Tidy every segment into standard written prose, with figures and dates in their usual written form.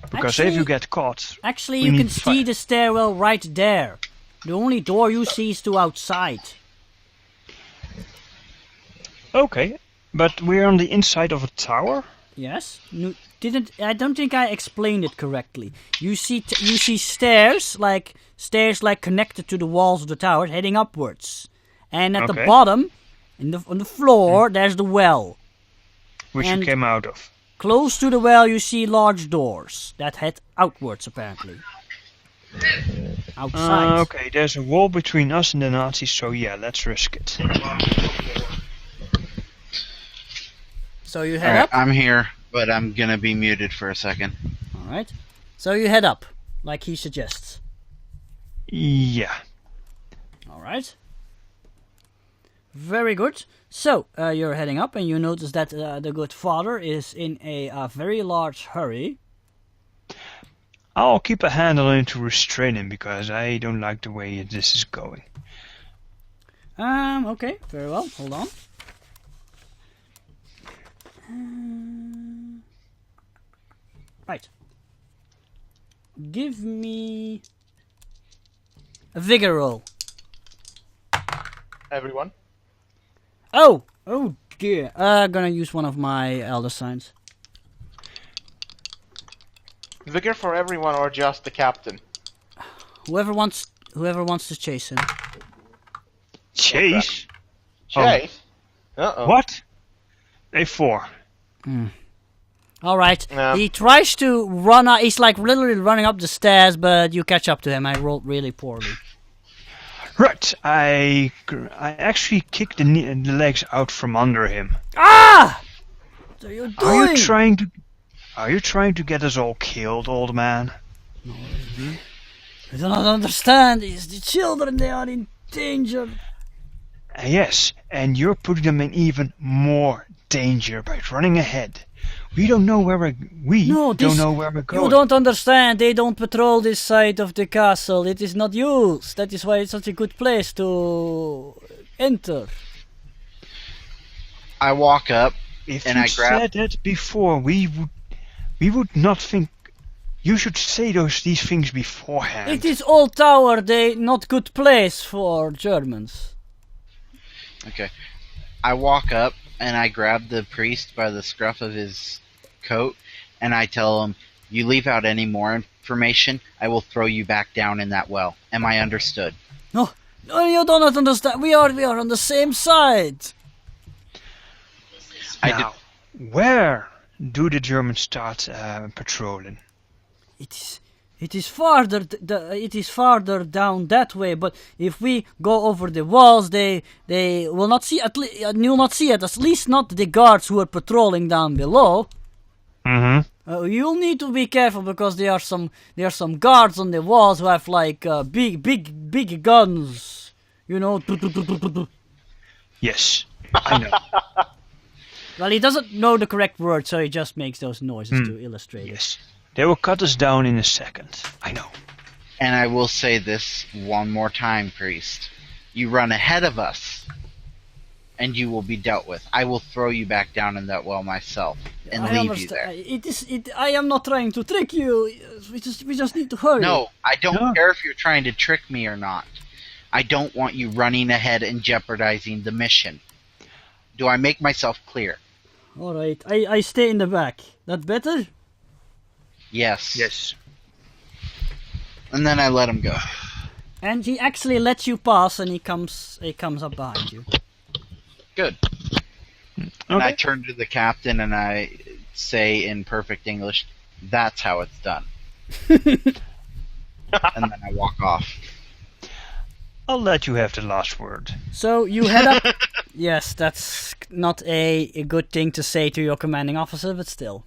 Because if you get caught... Actually, you can see the stairwell right there. The only door you see is to outside. Okay, but we're on the inside of a tower? Yes. I don't think I explained it correctly. You see stairs like connected to the walls of the tower, heading upwards. And at the bottom, on the floor, there's the well. Which you came out of. Close to the well, you see large doors that head outwards, apparently. Outside. Okay, there's a wall between us and the Nazis, so yeah, let's risk it. So you head up? I'm here, but I'm gonna be muted for a second. Alright. So you head up, like he suggests. Yeah. Alright. Very good. So, you're heading up and you notice that the good father is in a very large hurry. I'll keep a hand on him to restrain him, because I don't like the way this is going. Okay, very well. Hold on. Right. Give me a vigor roll. Everyone? Oh dear. Gonna use one of my elder signs. Vigor for everyone or just the captain? Whoever wants to chase him. Chase? Chase? Uh-oh. What? A4. Alright. He tries to run out. He's like literally running up the stairs, but you catch up to him. I rolled really poorly. Right, I actually kicked the legs out from under him. Ah! What are you doing? Are you trying to get us all killed, old man? No, I do not understand. It's the children, they are in danger. Yes, and you're putting them in even more danger by running ahead. We don't know where we're going. You don't understand. They don't patrol this side of the castle. It is not used. That is why it's such a good place to enter. I walk up if and you I grab. said that before, we would not think. You should say these things beforehand. It is old tower. They not good place for Germans. Okay, I walk up and I grab the priest by the scruff of his coat, and I tell him, "You leave out any more information, I will throw you back down in that well." Am I understood? No, you do not understand. We are on the same side. Now, where do the Germans start patrolling? It is farther. It is farther down that way. But if we go over the walls, they will not see. You will not see it. At least not the guards who are patrolling down below. Mm-hmm. You'll need to be careful because there are some guards on the walls who have like big guns. You know. Yes, I know. Well, he doesn't know the correct word, so he just makes those noises to illustrate it. Yes. They will cut us down in a second. I know. And I will say this one more time, priest. You run ahead of us, and you will be dealt with. I will throw you back down in that well myself and leave you there. I am not trying to trick you. We just need to hurry. No, I don't care if you're trying to trick me or not. I don't want you running ahead and jeopardizing the mission. Do I make myself clear? All right. I stay in the back. That better? Yes. Yes. And then I let him go. And he actually lets you pass, and he comes up behind you. Good. Okay. And I turn to the captain and I say in perfect English, "That's how it's done." And then I walk off. I'll let you have the last word. So you head up. Yes, that's not a good thing to say to your commanding officer, but still.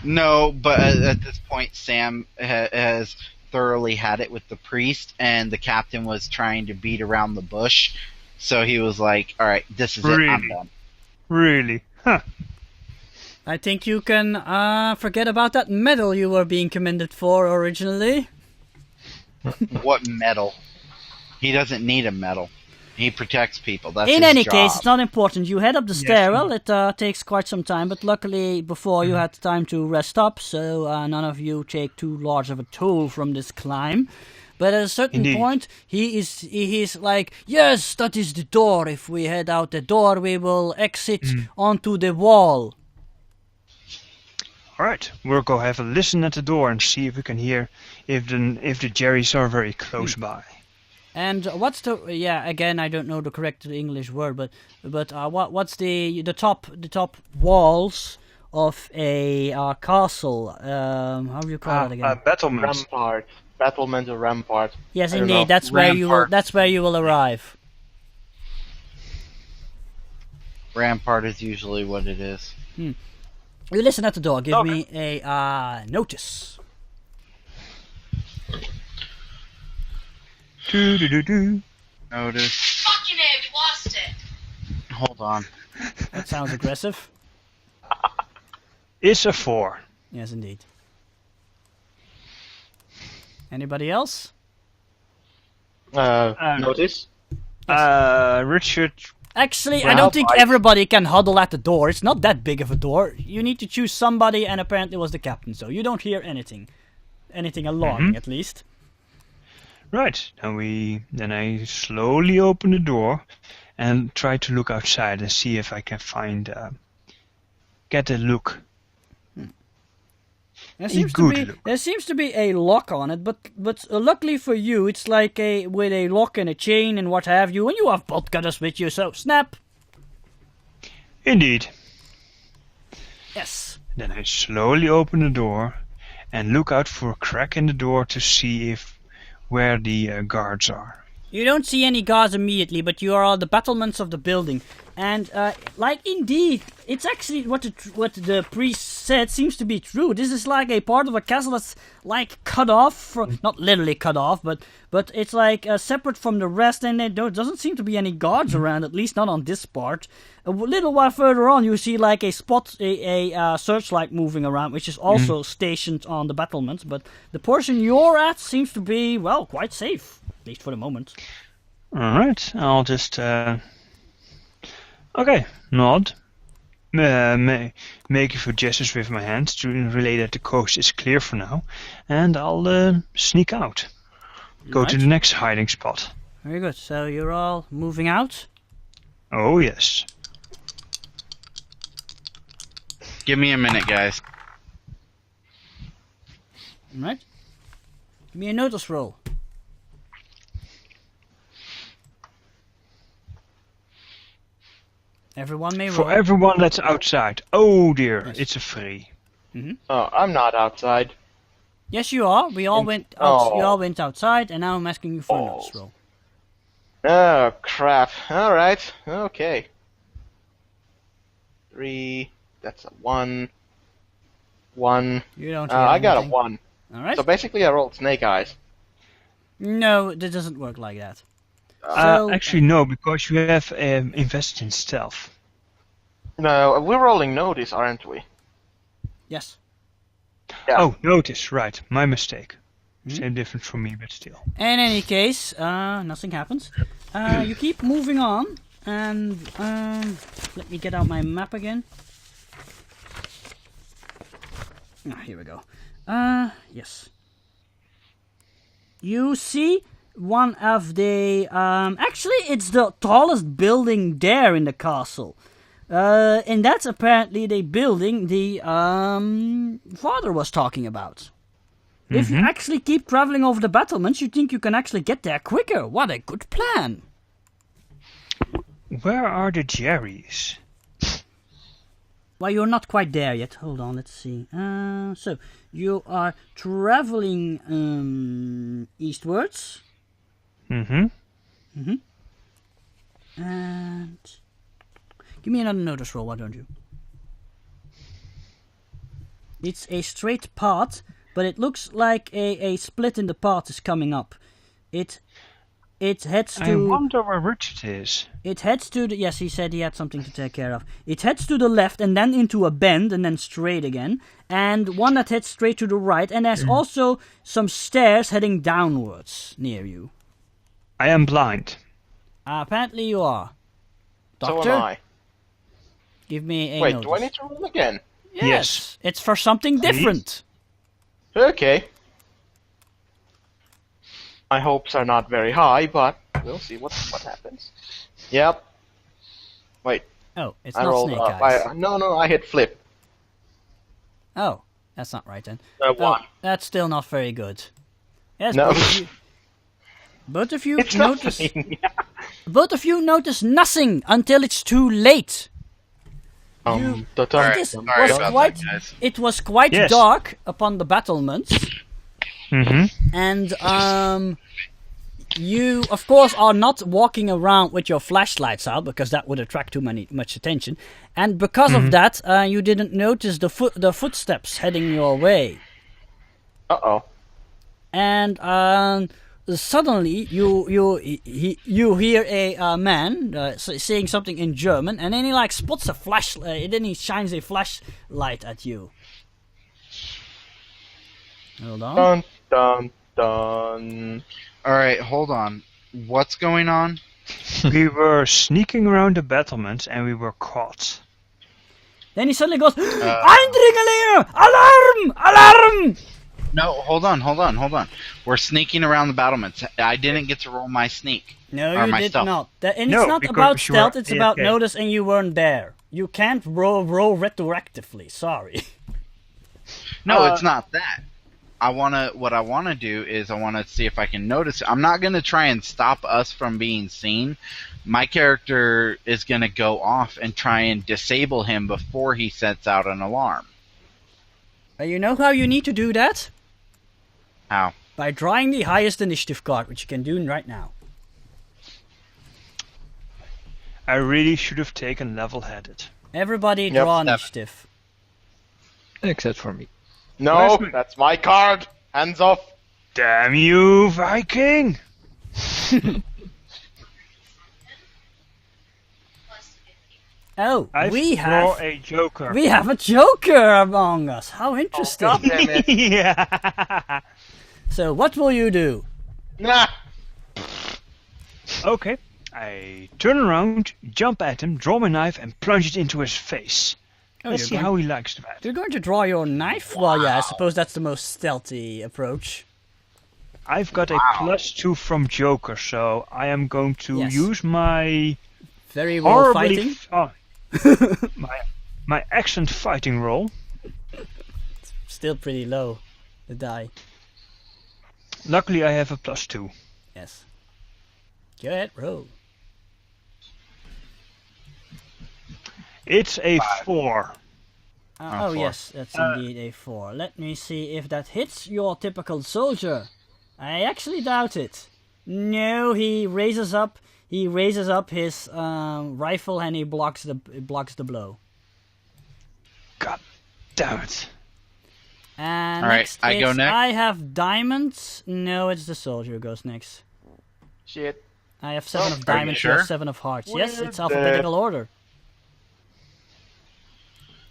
No, but at this point, Sam has thoroughly had it with the priest, and the captain was trying to beat around the bush. So he was like, "All right, this is it. I'm done." Really? Huh. I think you can forget about that medal you were being commended for originally. What medal? He doesn't need a medal. He protects people. That's In his any job. case, it's not important. You head up the stairwell. It takes quite some time, but luckily before you had time to rest up, so none of you take too large of a toll from this climb. But at a certain point, he is like, yes, that is the door. If we head out the door, we will exit onto the wall. All right, we'll go have a listen at the door and see if we can hear if the Jerrys are very close by. And what's the again, I don't know the correct English word, but what's the top walls of a castle? How do you call it again? Battlement. Rampart. Battlement or rampart. Yes, indeed. That's where you will arrive. Rampart is usually what it is. You listen at the door. Give me a notice. Notice. Fucking hell, we lost it. Hold on. That sounds aggressive. It's a 4. Yes, indeed. Anybody else? Notice. Richard. Actually, I don't think everybody can huddle at the door. It's not that big of a door. You need to choose somebody, and apparently it was the captain, so you don't hear anything. Anything alarming, at least. Right. Then I slowly open the door and try to look outside and see if I can find get a look. There seems to be a lock on it, but luckily for you, it's like with a lock and a chain and what have you, and you have bolt cutters with you, so snap. Indeed. Yes. Then I slowly open the door and look out for a crack in the door to see where the guards are. You don't see any guards immediately, but you are on the battlements of the building. And, indeed, it's actually what the priest said seems to be true. This is like a part of a castle that's, like, cut off from... Not literally cut off, but it's, like, separate from the rest, and there doesn't seem to be any guards around, at least not on this part. A little while further on, you see, like, a searchlight moving around, which is also stationed on the battlements, but the portion you're at seems to be, well, quite safe, at least for the moment. Alright, I'll just... Okay, nod. Make a few gestures with my hands to relay that the coast is clear for now, and I'll sneak out. Go to the next hiding spot. Very good. So you're all moving out? Oh, yes. Give me a minute, guys. Alright. Give me a notice roll. Everyone may roll. For everyone that's outside. Oh dear, it's a 3. Oh, I'm not outside. Yes, you are. We all went. You all went outside, and now I'm asking you for a notice roll. Oh crap! All right, okay. 3. That's a 1. 1. You don't. I got a 1. All right. So basically, I rolled snake eyes. No, that doesn't work like that. Actually, no, because you have invested in stealth. No, we're rolling notice, aren't we? Yes. Yeah. Oh, notice, right. My mistake. Same difference for me, but still. In any case, nothing happens. You keep moving on, and let me get out my map again. Here we go. Yes. You see one of the... actually, it's the tallest building there in the castle. And that's apparently the building the father was talking about. If you actually keep traveling over the battlements, you think you can actually get there quicker. What a good plan. Where are the Jerrys? Well, you're not quite there yet. Hold on, let's see. So, you are traveling eastwards. And give me another notice roll, why don't you? It's a straight path, but it looks like a split in the path is coming up. It heads to... I wonder where Richard is. It heads to the... Yes, he said he had something to take care of. It heads to the left and then into a bend and then straight again. And one that heads straight to the right. And there's also some stairs heading downwards near you. I am blind. Apparently you are. Doctor? So am I. Give me a Wait, notice. do I need to roll again? Yes. It's for something different. Okay. My hopes are not very high, but we'll see what happens. Yep. Wait, Oh, it's I not rolled snake up. eyes. No, I hit flip. Oh, that's not right then. One. That's still not very good. Yes, No. both of you It's notice. nothing. Both of you notice nothing until it's too late. Sorry was it was quite Yes. dark upon the battlements, Mm-hmm. and you of course are not walking around with your flashlights out because that would attract much attention, and because of that, you didn't notice the footsteps heading your way, Uh-oh. and suddenly you hear a man saying something in German, and then he like spots a flashlight. Then he shines a flashlight at you. Hold on. Dun, dun, dun. Alright, hold on. What's going on? We were sneaking around the battlements and we were caught. Then he suddenly goes, Eindringlinge! Alarm! Alarm! No, hold on. We're sneaking around the battlements. I didn't get to roll my sneak. No, Or you my did stealth. not. And No, it's not because about you were stealth, it's about AFK. notice and you weren't there. You can't roll retroactively, sorry. No, it's not that. What I wanna do is I wanna see if I can notice. I'm not gonna try and stop us from being seen. My character is gonna go off and try and disable him before he sets out an alarm. You know how you need to do that? How? By drawing the highest initiative card, which you can do right now. I really should have taken level-headed. Everybody Yep. draw Seven. initiative. Except for me. No, Where's my- that's my card. Hands off. Damn you, Viking! Oh, I we draw have a joker. a Joker among us. How interesting. God damn it. Yeah. So what will you do? Nah. Okay. I turn around, jump at him, draw my knife, and plunge it into his face. Oh, Let's you're see going- how he likes that. You're going to draw your knife? Well, yeah, I suppose that's the most stealthy approach. I've got a +2 from Joker, so I am going to Yes. use my Very well horribly fighting. my excellent fighting roll. Still pretty low, the die. Luckily, I have a +2. Yes. Go ahead, roll. It's a 4. Oh, four. yes, that's indeed a 4. Let me see if that hits your typical soldier. I actually doubt it. No, he raises up his rifle and he blocks the blow. God damn it. And All right, next I go is- next? I have diamonds. No, it's the soldier who goes next. Shit. I have 7 of Are you diamonds, you have sure? 7 of hearts. We're Yes, it's alphabetical order.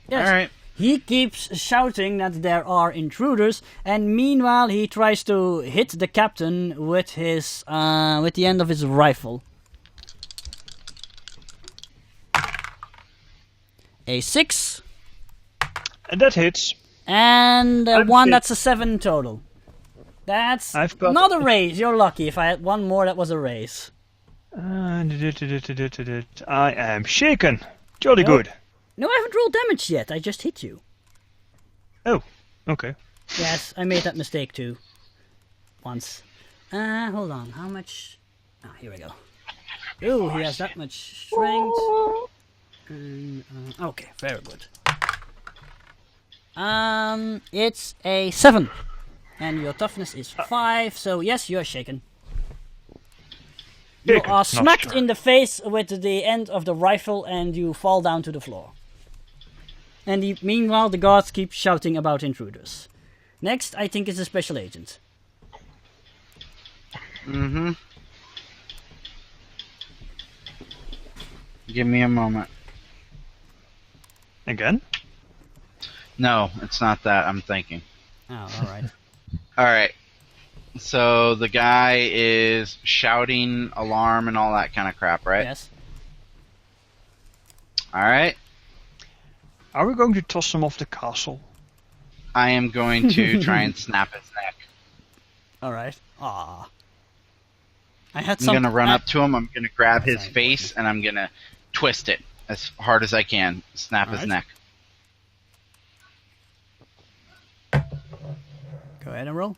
Yes. Alright. He keeps shouting that there are intruders, and meanwhile he tries to hit the captain with his with the end of his rifle. A 6 And that hits. and I'm 1. fit. That's a 7 total. That's I've got- not a raise. You're lucky. If I had one more, that was a raise. I am shaken. Jolly No. good. No, I haven't rolled damage yet. I just hit you. Oh, okay. Yes, I made that mistake too. Once. Hold on. How much? Ah, here we go. Ooh, he has that much strength. And, okay, very good. It's a 7. And your toughness is 5, so yes, you're shaken. You Shaken, are not smacked sure. in the face with the end of the rifle and you fall down to the floor. And meanwhile, the guards keep shouting about intruders. Next, I think, is a special agent. Mm-hmm. Give me a moment. Again? No, it's not that I'm thinking. Oh, alright. Alright. So the guy is shouting alarm and all that kind of crap, right? Yes. Alright. Are we going to toss him off the castle? I am going to try and snap his neck. Alright. Ah. I'm gonna run up to him, I'm gonna grab his face, and I'm gonna twist it as hard as I can. Snap his neck. Go ahead and roll.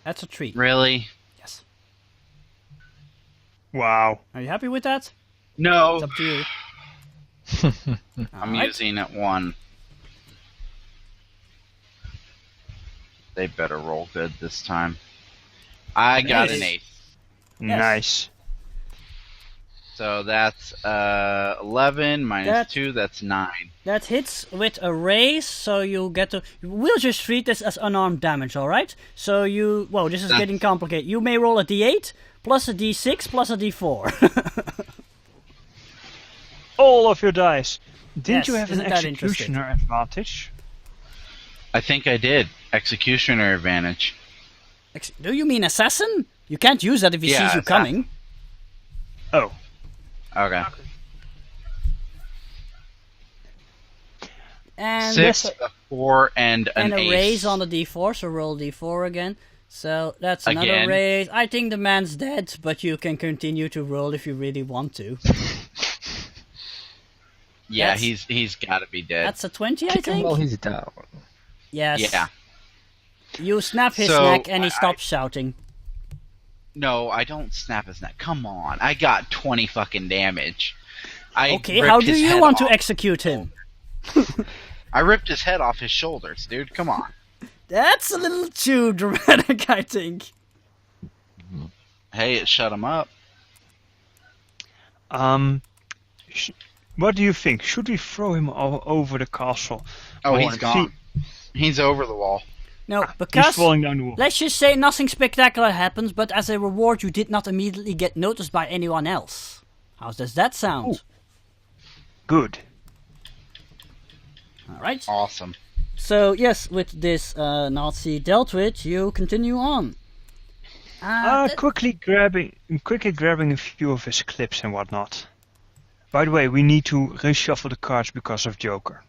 That's a treat. Really? Yes. Wow. Are you happy with that? No. It's up to you. I'm using it 1. They better roll good this time. I got an ace. Yes. Nice. So that's 11 minus 2, that's 9. That hits with a raise, so you get to... We'll just treat this as unarmed damage, alright? So you... Whoa, this is getting complicated. You may roll a d8, plus a d6, plus a d4. All of your dice. Didn't Yes, you have an isn't that executioner advantage? I think I did. Executioner advantage. Do you mean assassin? You can't use that if he sees you coming. Oh. Okay. And 6, a 4, and an a ace. raise on the d4, so roll d4 again. So that's another Again. raise. I think the man's dead, but you can continue to roll if you really want to. Yeah, he's got to be dead. That's a 20, I Kick him think? while he's down. Yes. Yeah. You snap his So, neck and he stops shouting. No, I don't snap his neck. Come on, I got 20 fucking damage. Okay, how do you want to execute him? I ripped his head off his shoulders, dude. Come on. That's a little too dramatic, I think. Hey, it shut him up. What do you think? Should we throw him over the castle? Oh, Or he's gone. He's over the wall. No, He's because falling down the wall. let's just say nothing spectacular happens, but as a reward you did not immediately get noticed by anyone else. How does that sound? Ooh. Good. Alright. Awesome. So, yes, with this Nazi dealt with, you continue on. Quickly grabbing a few of his clips and whatnot. By the way, we need to reshuffle the cards because of Joker.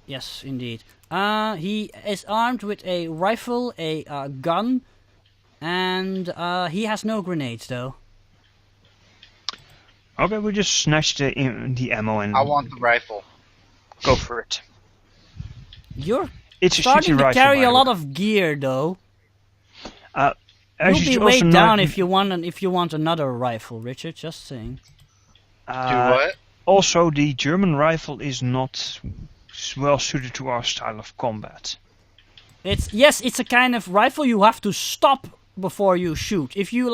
Yes, indeed. He is armed with a rifle, a gun, and he has no grenades, though. Okay, we just snatch the ammo and I want the rifle. go for it. You're It's a starting shitty to rifle, carry by a the lot way. of gear, though. As You'll you be also weighed know- down if you want another rifle, Richard. Just saying. Do what? Also, the German rifle is not well suited to our style of combat. It's a kind of rifle you have to stop before you shoot. If you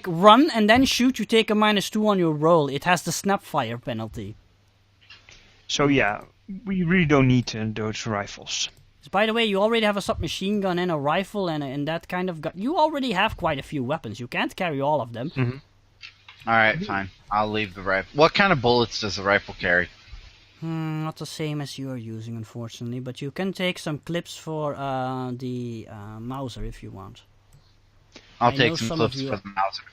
run and then shoot, you take a -2 on your roll. It has the snapfire penalty. So yeah, we really don't need those rifles. By the way, you already have a submachine gun and a rifle and that kind of gun. You already have quite a few weapons. You can't carry all of them. Mm-hmm. Alright, fine. I'll leave the rifle. What kind of bullets does the rifle carry? Not the same as you are using, unfortunately. But you can take some clips for the Mauser if you want. I'll I know take some some of clips you for are- the Mauser.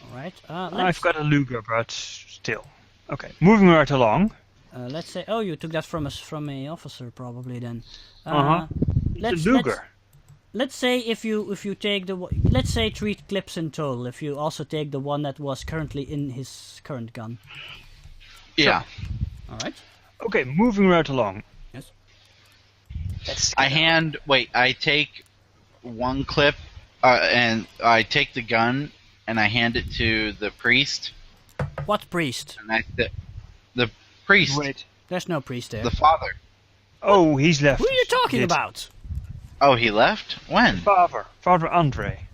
Alright. I've got a Luger, but still. Okay, moving right along. Let's say... Oh, you took that from a officer, probably, then. It's a Luger. Let's say if you take let's say 3 clips in total. If you also take the one that was currently in his current gun. Yeah. All right. Okay, moving right along. Yes. I take one clip, and I take the gun, and I hand it to the priest. What priest? And the priest. Wait. There's no priest there. The father. Oh, he's left. Who are you talking Did. about? Oh, he left? When? Father Andre.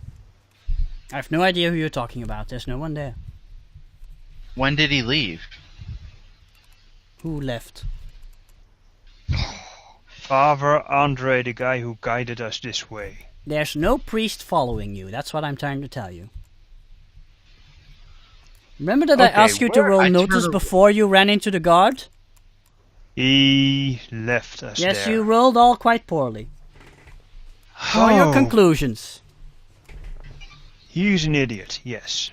I have no idea who you're talking about. There's no one there. When did he leave? Who left? Father Andre, the guy who guided us this way. There's no priest following you. That's what I'm trying to tell you. Remember that I Okay, asked you to where- roll I notice turned- before you ran into the guard? He left us Yes, there. you rolled all quite poorly. Draw your conclusions. He's an idiot, yes.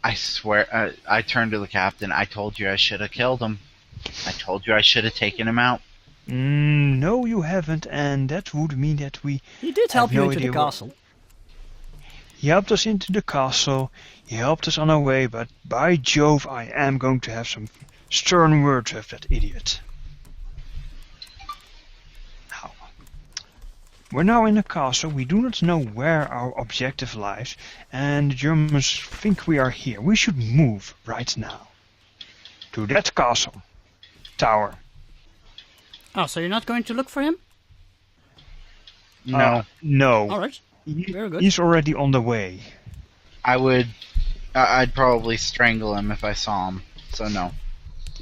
I swear, I turned to the captain. I told you I should have killed him. I told you I should have taken him out. No, you haven't, and that would mean that we. He did help you into the castle. He helped us into the castle. He helped us on our way, but by Jove, I am going to have some stern words with that idiot. Now, we're now in the castle. We do not know where our objective lies, and the Germans think we are here. We should move right now to that castle tower. Oh, so you're not going to look for him? No. No. All right. Very good. He's already on the way. I'd probably strangle him if I saw him, so no.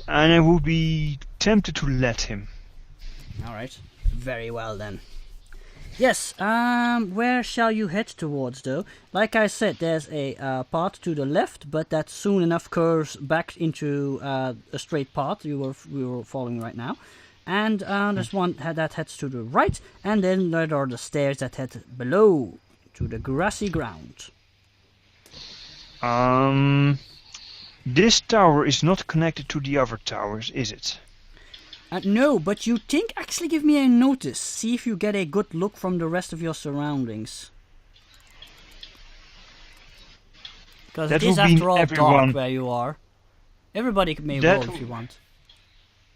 And I would be tempted to let him. All right. Very well then. Yes, where shall you head towards though? Like I said, there's a path to the left, but that soon enough curves back into a straight path we were following right now. And there's one that heads to the right, and then there are the stairs that head below to the grassy ground. This tower is not connected to the other towers, is it? No, but you think actually give me a notice. See if you get a good look from the rest of your surroundings. Because it is after all dark where you are. Everybody may roll if you want.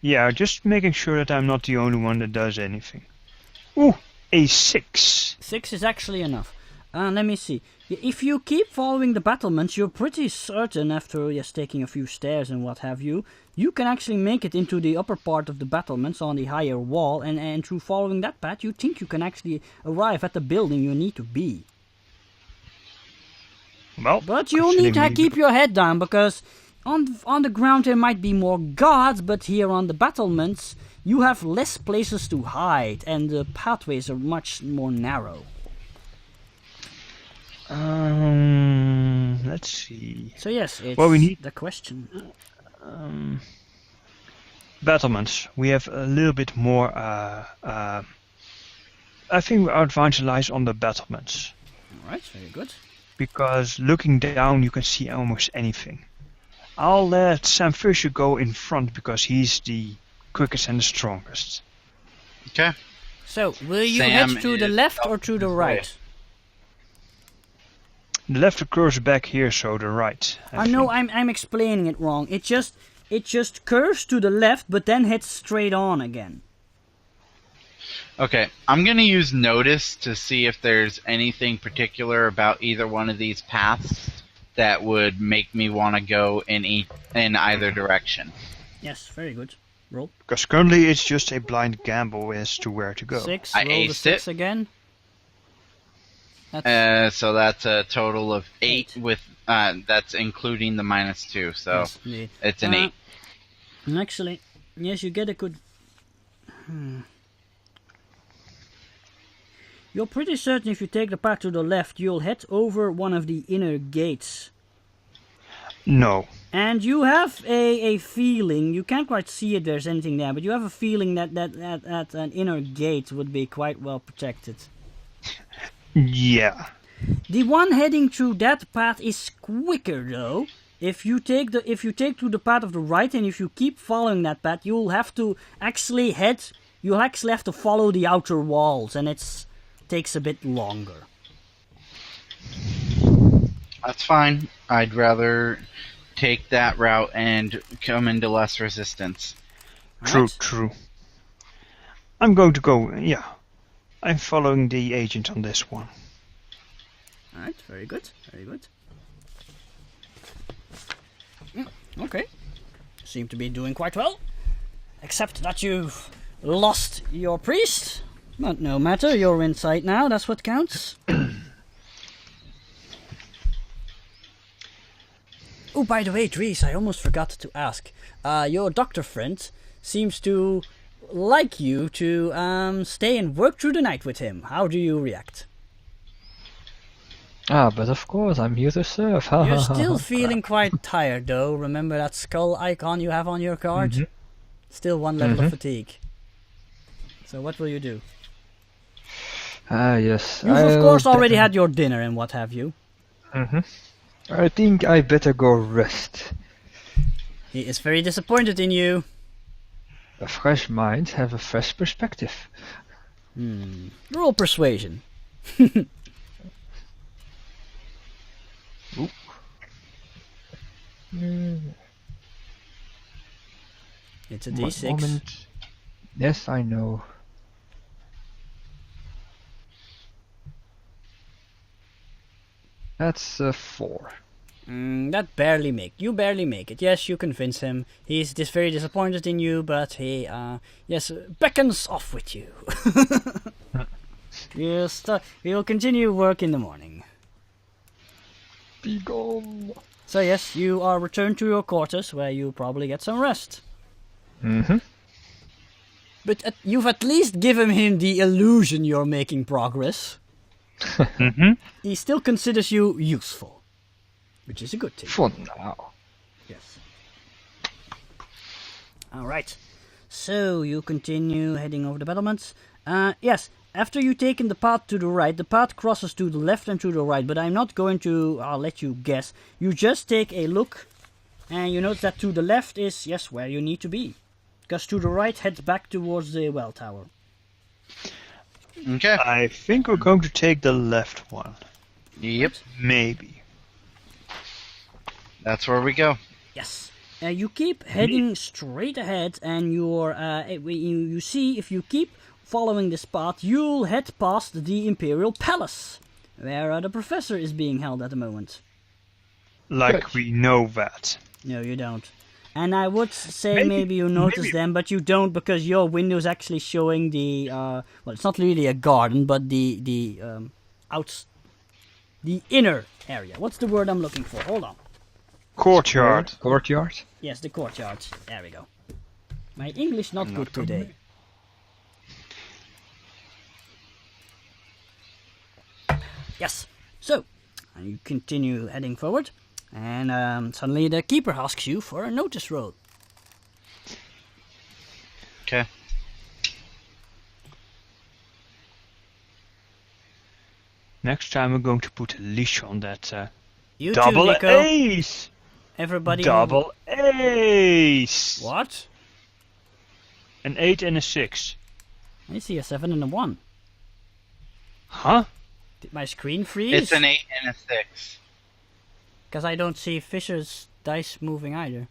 Yeah, just making sure that I'm not the only one that does anything. Ooh, a 6. 6 is actually enough. Let me see. If you keep following the battlements, you're pretty certain after just taking a few stairs and what have you, you can actually make it into the upper part of the battlements on the higher wall, and through following that path, you think you can actually arrive at the building you need to be. Well, but you'll need to keep your head down, because on the ground there might be more guards, but here on the battlements you have less places to hide, and the pathways are much more narrow. Let's see. So yes, it's we need the question. Battlements. We have a little bit more. I think our advantage lies on the battlements. All right, very good. Because looking down, you can see almost anything. I'll let Sam Fisher go in front because he's the quickest and the strongest. Okay. So, will you head to the left or to the right? The left occurs back here, so the right. No, I'm explaining it wrong. It just curves to the left, but then heads straight on again. Okay, I'm gonna use notice to see if there's anything particular about either one of these paths that would make me want to go in either direction. Yes, very good. Roll. Because currently it's just a blind gamble as to where to go. 6. I roll the aced 6 it. again. So that's a total of 8 with that's including the -2. So yes, it's an 8. Actually, yes, you get a good. You're pretty certain if you take the path to the left, you'll head over one of the inner gates. No. And you have a feeling, you can't quite see if there's anything there, but you have a feeling that an inner gate would be quite well protected. Yeah. The one heading through that path is quicker though. If you take to the path of the right, and if you keep following that path, you'll actually have to follow the outer walls, and takes a bit longer. That's fine. I'd rather take that route and come into less resistance. True. I'm going to go, yeah. I'm following the agent on this one. Alright, very good. Okay. Seem to be doing quite well. Except that you've lost your priest. But no matter, you're in sight now, that's what counts. Oh, by the way, Dries, I almost forgot to ask. Your doctor friend seems to like you to stay and work through the night with him. How do you react? But of course, I'm here to serve. You're still feeling quite tired, though. Remember that skull icon you have on your card? Mm-hmm. Still 1 level of fatigue. So what will you do? Yes. You've of course already had your dinner and what have you. I think I better go rest. He is very disappointed in you. A fresh mind have a fresh perspective. Roll persuasion. Oop. It's a One d6. moment. Yes, I know. That's a 4. That you barely make it. Yes, you convince him. He's very disappointed in you, but he, beckons off with you. We will continue work in the morning. Be gone. So yes, you are returned to your quarters, where you probably get some rest. But you've at least given him the illusion you're making progress. He still considers you useful, which is a good thing. For now. Yes. Alright. So you continue heading over the battlements. Yes, after you've taken the path to the right, the path crosses to the left and to the right, but I'm not going to let you guess. You just take a look, and you notice that to the left is, yes, where you need to be. Because to the right heads back towards the well tower. Okay. I think we're going to take the left one. Yep. Maybe. That's where we go. Yes. You keep heading straight ahead, and you see if you keep following this path, you'll head past the Imperial Palace, where the professor is being held at the moment. Like we know that. No, you don't. And I would say maybe you notice them, but you don't, because your window is actually showing the well, it's not really a garden, but the inner area. What's the word I'm looking for? Hold on. Courtyard. Courtyard? Yes, the courtyard. There we go. My English not good today. Yes. So, and you continue heading forward, and suddenly the keeper asks you for a notice roll. Okay. Next time we're going to put a leash on that You double too, Nico. ace! Everybody. Double ace! What? An 8 and a 6. I see a 7 and a 1. Huh? Did my screen freeze? It's an 8 and a 6. Because I don't see Fisher's dice moving either.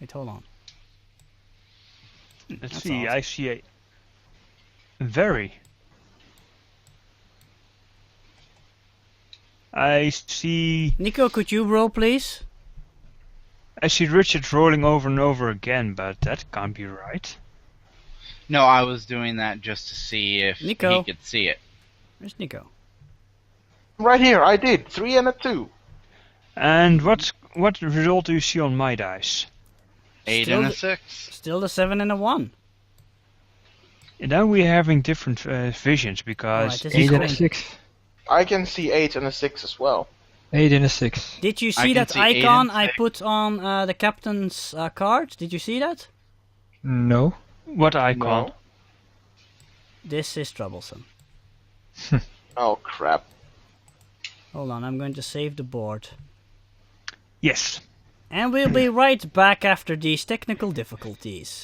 Wait, hold on. Let's That's see, odd. I see a... Very. I see Nico, could you roll, please? Richard rolling over and over again, but that can't be right. No, I was doing that just to see if Nico. he could see it. Where's Nico? Right here, I did. 3 and a 2. And what result do you see on my dice? 8 Still and a the- 6. Still the 7 and a 1. And now we're having different visions, because... Alright, this 8 is and a going- 6. I can see 8 and a 6 as well. 8 and a 6. Did you I see can that see 8 icon and I 6. put on the captain's card? Did you see that? No. What icon? No. This is troublesome. Oh, crap. Hold on, I'm going to save the board. Yes. And we'll be right back after these technical difficulties.